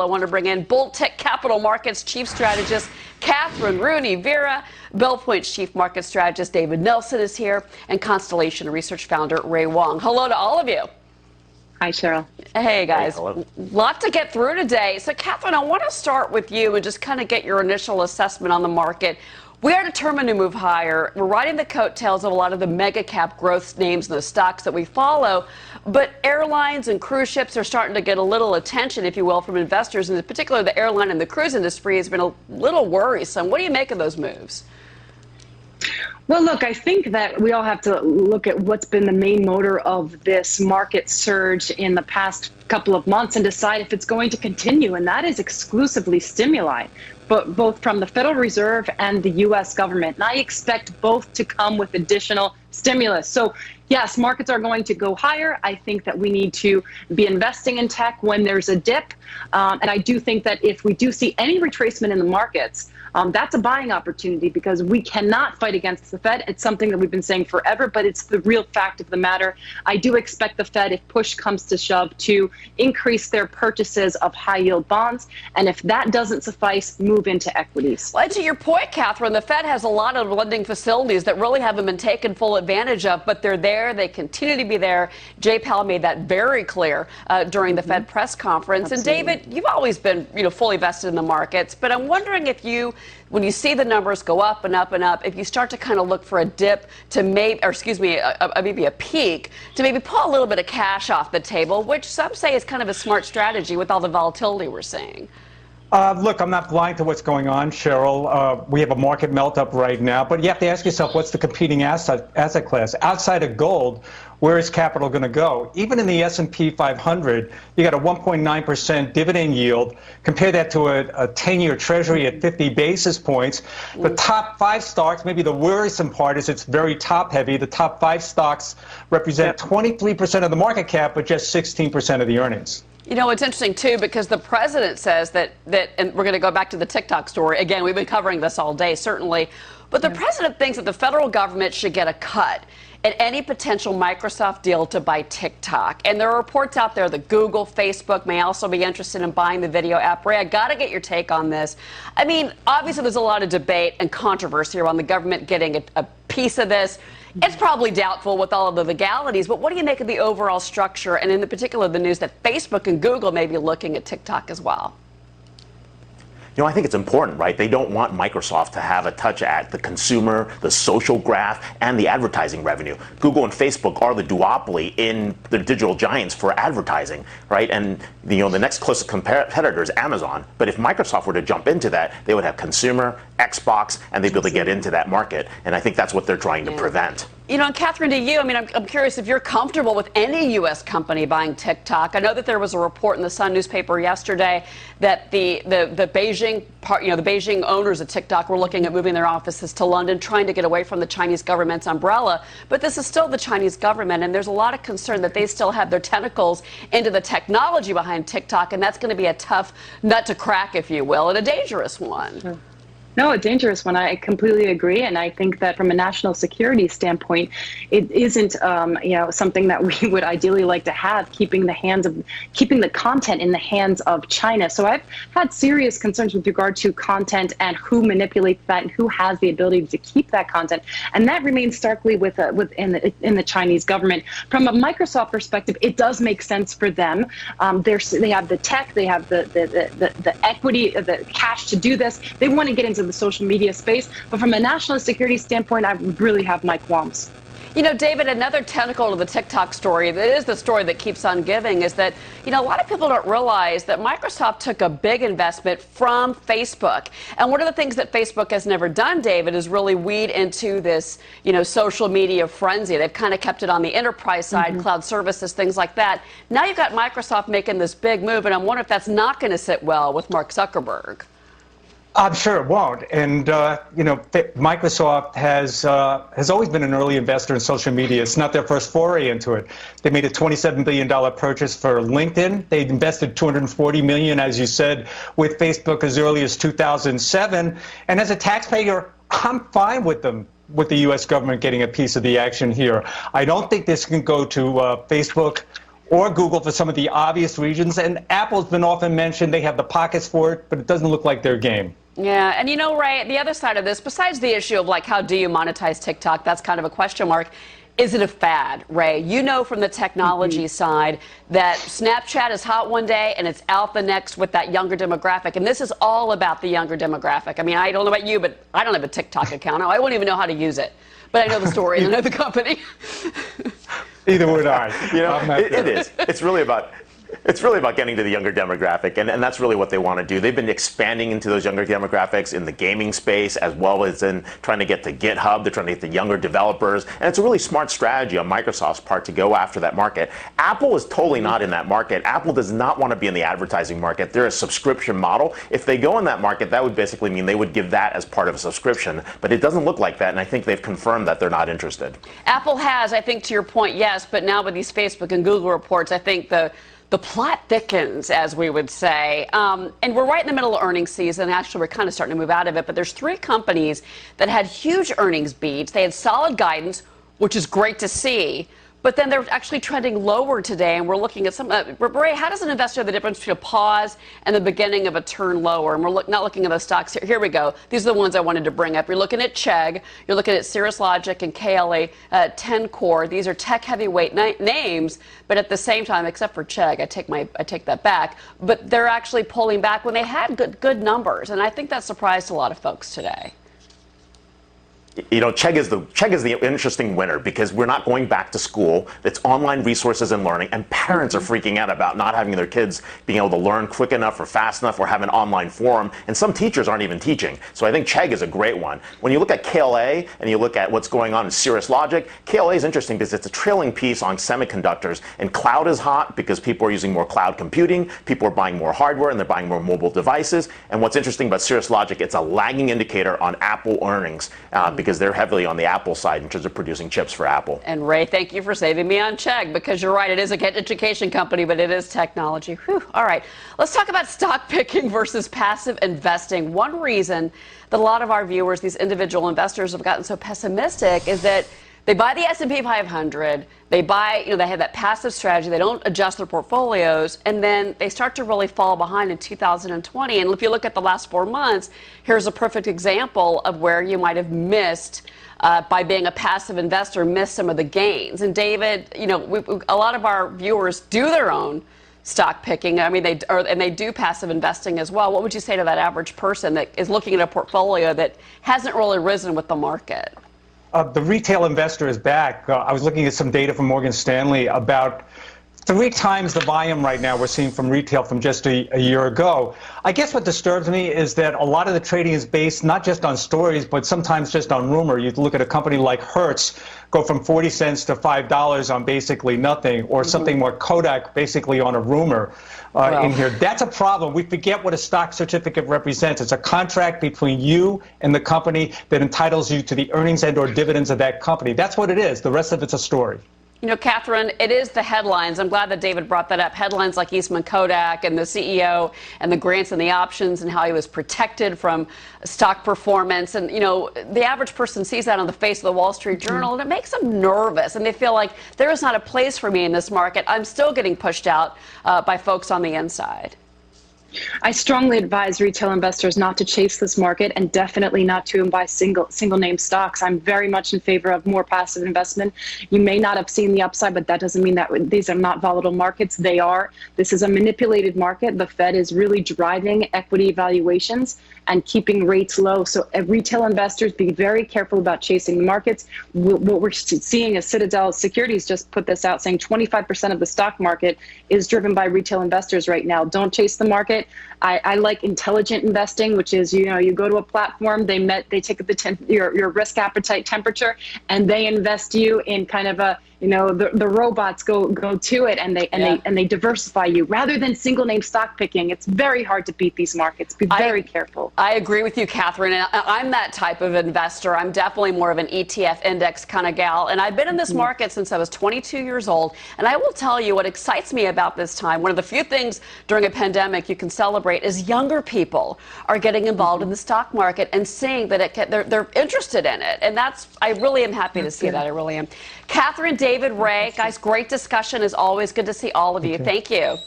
I want to bring in Bull Tech Capital Markets Chief Strategist Kathryn Rooney Vera, Bell Point's Chief Market Strategist David Nelson is here, and Constellation Research Founder Ray Wong. Hello to all of you. Hi, Cheryl. Hey, guys. Hey, hello. Lot to get through today. So, Kathryn, I want to start with you and just kind of get your initial assessment on the market. We are determined to move higher. We're riding the coattails of a lot of the mega cap growth names and the stocks that we follow. But airlines and cruise ships are starting to get a little attention, if you will, from investors. And in particular, the airline and the cruise industry has been a little worrisome. What do you make of those moves? Well, look, I think that we all have to look at what's been the main motor of this market surge in the past couple of months and decide if it's going to continue. And that is exclusively stimuli, but both from the Federal Reserve and the U.S. government. And I expect both to come with additional stimulus. So, yes, markets are going to go higher. I think that we need to be investing in tech when there's a dip. And I do think that if we do see any retracement in the markets, that's a buying opportunity because we cannot fight against the Fed. It's something that we've been saying forever, but it's the real fact of the matter. I do expect the Fed, if push comes to shove, to increase their purchases of high-yield bonds. And if that doesn't suffice, move into equities. Well, to your point, Kathryn, the Fed has a lot of lending facilities that really haven't been taken full advantage of, but they're there. They continue to be there. Jay Powell made that very clear during the Fed press conference. Absolutely. And David, you've always been, fully vested in the markets, but I'm wondering if you, when you see the numbers go up and up and up, if you start to kind of look for a dip to maybe, or excuse me, maybe a peak, to maybe pull a little bit of cash off the table, which some say is kind of a smart strategy with all the volatility we're seeing. Look, I'm not blind to what's going on, Cheryl. We have a market melt-up right now, but you have to ask yourself, what's the competing asset class? Outside of gold, where is capital going to go? Even in the S&P 500, you got a 1.9% dividend yield. Compare that to a 10-year Treasury at 50 basis points. The top 5 stocks, maybe the worrisome part is it's very top-heavy. The top 5 stocks represent 23% of the market cap, but just 16% of the earnings. You know, it's interesting, too, because the president says that and we're going to go back to the TikTok story. Again, we've been covering this all day, certainly. But the president thinks that the federal government should get a cut at any potential Microsoft deal to buy TikTok. And there are reports out there that Google, Facebook may also be interested in buying the video app. Ray, I got to get your take on this. I mean, obviously, there's a lot of debate and controversy around the government getting a piece of this. It's probably doubtful with all of the legalities, but what do you make of the overall structure, and in particular the news that Facebook and Google may be looking at TikTok as well? You know, I think it's important, right? They don't want Microsoft to have a touch at the consumer, the social graph, and the advertising revenue. Google and Facebook are the duopoly in the digital giants for advertising, right? And, the next closest competitor is Amazon. But if Microsoft were to jump into that, they would have consumer, Xbox, and they'd be able to get into that market. And I think that's what they're trying to prevent. And Kathryn, to you, I mean, I'm curious if you're comfortable with any U.S. company buying TikTok. I know that there was a report in the Sun newspaper yesterday that the Beijing part, the Beijing owners of TikTok were looking at moving their offices to London, trying to get away from the Chinese government's umbrella. But this is still the Chinese government, and there's a lot of concern that they still have their tentacles into the technology behind TikTok, and that's going to be a tough nut to crack, if you will, and a dangerous one. Sure. No, a dangerous one. I completely agree, and I think that from a national security standpoint, it isn't, something that we would ideally like to have, keeping the content in the hands of China. So I've had serious concerns with regard to content and who manipulates that and who has the ability to keep that content, and that remains starkly in the Chinese government. From a Microsoft perspective, it does make sense for them. They have the tech, they have the equity, the cash to do this. They want to get into the social media space, but from a national security standpoint, I really have my qualms. David, another tentacle to the TikTok story, that is the story that keeps on giving, is that, a lot of people don't realize that Microsoft took a big investment from Facebook. And one of the things that Facebook has never done, David, is really weed into this, social media frenzy. They've kind of kept it on the enterprise side, cloud services, things like that. Now you've got Microsoft making this big move, and I'm wondering if that's not going to sit well with Mark Zuckerberg. I'm sure it won't. And, Microsoft has always been an early investor in social media. It's not their first foray into it. They made a $27 billion purchase for LinkedIn. They invested $240 million, as you said, with Facebook as early as 2007. And as a taxpayer, I'm fine with the U.S. government getting a piece of the action here. I don't think this can go to Facebook or Google for some of the obvious reasons. And Apple's been often mentioned. They have the pockets for it, but it doesn't look like their game. Yeah, and Ray, the other side of this, besides the issue of like how do you monetize TikTok, that's kind of a question mark. Is it a fad, Ray? From the technology side that Snapchat is hot one day and it's out the next with that younger demographic. And this is all about the younger demographic. I mean, I don't know about you, but I don't have a TikTok account. I won't even know how to use it. But I know the story and I know the company. Either would I. It is. It's really about getting to the younger demographic, and that's really what they want to do. They've been expanding into those younger demographics in the gaming space as well as in trying to get to GitHub. They're trying to get the younger developers, and it's a really smart strategy on Microsoft's part to go after that market. Apple is totally not in that market. Apple does not want to be in the advertising market. They're a subscription model. If they go in that market, that would basically mean they would give that as part of a subscription, but it doesn't look like that, and I think they've confirmed that they're not interested. Apple has, I think, to your point, yes, but now with these Facebook and Google reports, I think the plot thickens, as we would say. And we're right in the middle of earnings season. Actually, we're kind of starting to move out of it. But there's 3 companies that had huge earnings beats. They had solid guidance, which is great to see. But then they're actually trending lower today, and we're looking at some. Ray, how does an investor know the difference between a pause and the beginning of a turn lower? And we're not looking at the stocks here. Here we go. These are the ones I wanted to bring up. You're looking at Chegg. You're looking at Cirrus Logic and KLA 10 Core. These are tech heavyweight names, but at the same time, except for Chegg, I take that back. But they're actually pulling back when they had good numbers, and I think that surprised a lot of folks today. Chegg is the interesting winner because we're not going back to school. It's online resources and learning, and parents are freaking out about not having their kids being able to learn quick enough or fast enough or have an online forum, and some teachers aren't even teaching. So I think Chegg is a great one. When you look at KLA and you look at what's going on in Cirrus Logic, KLA is interesting because it's a trailing piece on semiconductors, and cloud is hot because people are using more cloud computing, people are buying more hardware, and they're buying more mobile devices. And what's interesting about Cirrus Logic, it's a lagging indicator on Apple earnings because they're heavily on the Apple side in terms of producing chips for Apple. And Ray, thank you for saving me on Chegg, because you're right, it is an education company, but it is technology. Whew. All right, let's talk about stock picking versus passive investing. One reason that a lot of our viewers, these individual investors, have gotten so pessimistic is that they buy the S&P 500, they buy, they have that passive strategy, they don't adjust their portfolios, and then they start to really fall behind in 2020. And if you look at the last 4 months, here's a perfect example of where you might have missed, by being a passive investor, missed some of the gains. And David, a lot of our viewers do their own stock picking. I mean, they do passive investing as well. What would you say to that average person that is looking at a portfolio that hasn't really risen with the market? The retail investor is back. I was looking at some data from Morgan Stanley about 3 times the volume right now we're seeing from retail from just a year ago. I guess what disturbs me is that a lot of the trading is based not just on stories, but sometimes just on rumor. You look at a company like Hertz go from 40 cents to $5 on basically nothing, or something more Kodak basically on a rumor in here. That's a problem. We forget what a stock certificate represents. It's a contract between you and the company that entitles you to the earnings and or dividends of that company. That's what it is. The rest of it's a story. Kathryn, it is the headlines. I'm glad that David brought that up. Headlines like Eastman Kodak and the CEO and the grants and the options and how he was protected from stock performance. And, the average person sees that on the face of the Wall Street Journal, and it makes them nervous. And they feel like there is not a place for me in this market. I'm still getting pushed out by folks on the inside. I strongly advise retail investors not to chase this market, and definitely not to buy single name stocks. I'm very much in favor of more passive investment. You may not have seen the upside, but that doesn't mean that these are not volatile markets. They are. This is a manipulated market. The Fed is really driving equity valuations and keeping rates low. So retail investors, be very careful about chasing the markets. What we're seeing is Citadel Securities just put this out saying 25% of the stock market is driven by retail investors right now. Don't chase the market. I like intelligent investing, which is, you go to a platform, they take your risk appetite temperature, and they invest you in kind of a, the robots go to it, and they diversify you rather than single name stock picking. It's very hard to beat these markets. Be very careful. I agree with you, Kathryn. And I'm that type of investor. I'm definitely more of an ETF index kind of gal. And I've been in this market since I was 22 years old. And I will tell you what excites me about this time. One of the few things during a pandemic you can celebrate is younger people are getting involved in the stock market and seeing that they're interested in it. And I really am happy to see that. I really am. Kathryn, David Ray. Guys, great discussion as always. Good to see all of you. Thank you.